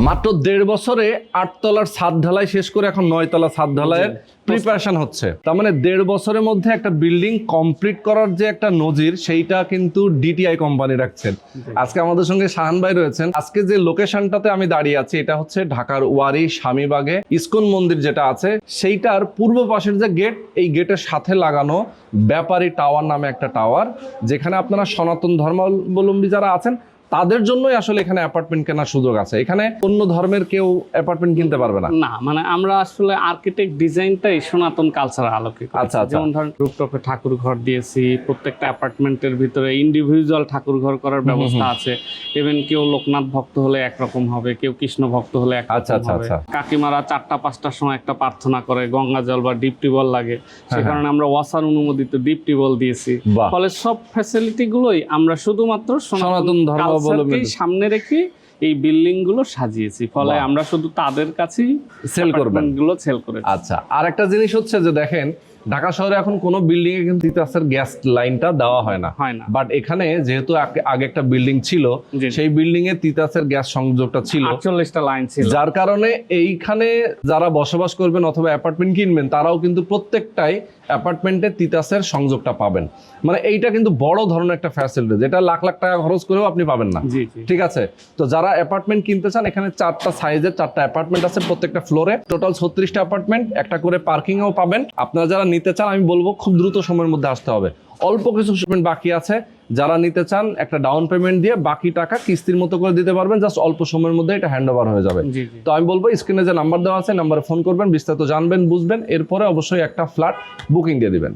মাত্র 1.5 বছরে 8 তলার ছাদ ঢালাই শেষ করে এখন 9 তলা ছাদ ঢালাইয়ের প্রিপারেশন হচ্ছে। তার মানে 1.5 বছরের মধ্যে একটা বিল্ডিং কমপ্লিট করার যে একটা নজির, সেইটা কিন্তু ডিটিআই কোম্পানি রাখছেন। আজকে আমাদের সঙ্গে শাহান ভাই রয়েছেন। আজকে যে লোকেশনটাতে আমি দাঁড়িয়ে আছি, এটা হচ্ছে ঢাকার ওয়ারি স্বামীবাগে ইসকন মন্দির যেটা আছে, সেইটার পূর্ব পাশের যে গেট, এই গেটের সাথে লাগানো ব্যাপারী টাওয়ার নামে একটা টাওয়ার, যেখানে আপনারা সনাতন ধর্মাবলম্বী যারা আছেন তাদের জন্যই আসলে এখানে অ্যাপার্টমেন্ট কেনার সুযোগ আছে। এখানে অন্য ধর্মের কেউ অ্যাপার্টমেন্ট কিনতে পারবে না। না, মানে আমরা আসলে আর্কিটেক্ট ডিজাইনটাই সনাতন কালচারের আলোকে। আচ্ছা। যেমন ধরেন রুফটপে ঠাকুর ঘর দিয়েছি, প্রত্যেকটা অ্যাপার্টমেন্টের ভিতরে ইন্ডিভিজুয়াল ঠাকুর ঘর করার ব্যবস্থা আছে। ইভেন কেউ লোকনাথ ভক্ত হলে একরকম হবে, কেউ কৃষ্ণ ভক্ত হলে একরকম হবে। কাকিমারা 4টা-5টার সময় একটা প্রার্থনা করে, গঙ্গা জল বা ডিপ টিউবওয়েল লাগে, সে কারণে আমরা ওয়াসার অনুমোদিত ডিপ টিউবওয়েল দিয়েছি। ফলে সব ফ্যাসিলিটি গুলোই আমরা শুধুমাত্র সনাতন ধর্মাবলম্বী সামনে রেখে এই বিল্ডিং গুলো সাজিয়েছি। ফলে আমরা শুধু তাদের কাছেই সেল করবেন গুলো সেল করে। আচ্ছা, আর একটা জিনিস হচ্ছে যে দেখেন, ঢাকা শহরে এখন কোনো বিল্ডিং এ কিন্তু তিতাসের গ্যাস লাইনটা দেওয়া হয় না। বাট এখানে যেহেতু আগে একটা বিল্ডিং ছিল, সেই বিল্ডিং এ তিতাসের গ্যাস সংযোগটা ছিল, 48টা লাইন ছিল, যার কারণে এইখানে যারা বসবাস করবেন অথবা অ্যাপার্টমেন্ট কিনবেন, তারাও কিন্তু প্রত্যেকটাই অ্যাপার্টমেন্টে তিতাসের সংযোগটা পাবেন। মানে এইটা কিন্তু বড় ধরনের একটা ফ্যাসিলিটি, যেটা লাখ লাখ টাকা খরচ করেও আপনি পাবেন না। ঠিক আছে, তো যারা অ্যাপার্টমেন্ট কিনতে চান, এখানে 4টা সাইজের 4টা অ্যাপার্টমেন্ট আছে, প্রত্যেকটা ফ্লোরে টোটাল 36টা অ্যাপার্টমেন্ট, একটা করে পার্কিংও পাবেন। আপনারা যারা নিতে চান, আমি বলবো খুব দ্রুত সময়ের মধ্যে আসতে হবে। অল্প কিছু পেমেন্ট বাকি আছে, যারা নিতে চান একটা ডাউন পেমেন্ট দিয়ে বাকি টাকা কিস্তির মতো করে দিতে পারবেন, জাস্ট অল্প সময়ের মধ্যে এটা হ্যান্ড ওভার হয়ে যাবে। তো আমি বলবো স্ক্রিনে যে নাম্বার দেওয়া আছে, নাম্বারে ফোন করবেন, বিস্তারিত জানবেন, বুঝবেন, এরপরে অবশ্যই একটা ফ্ল্যাট বুকিং দিয়ে দিবেন।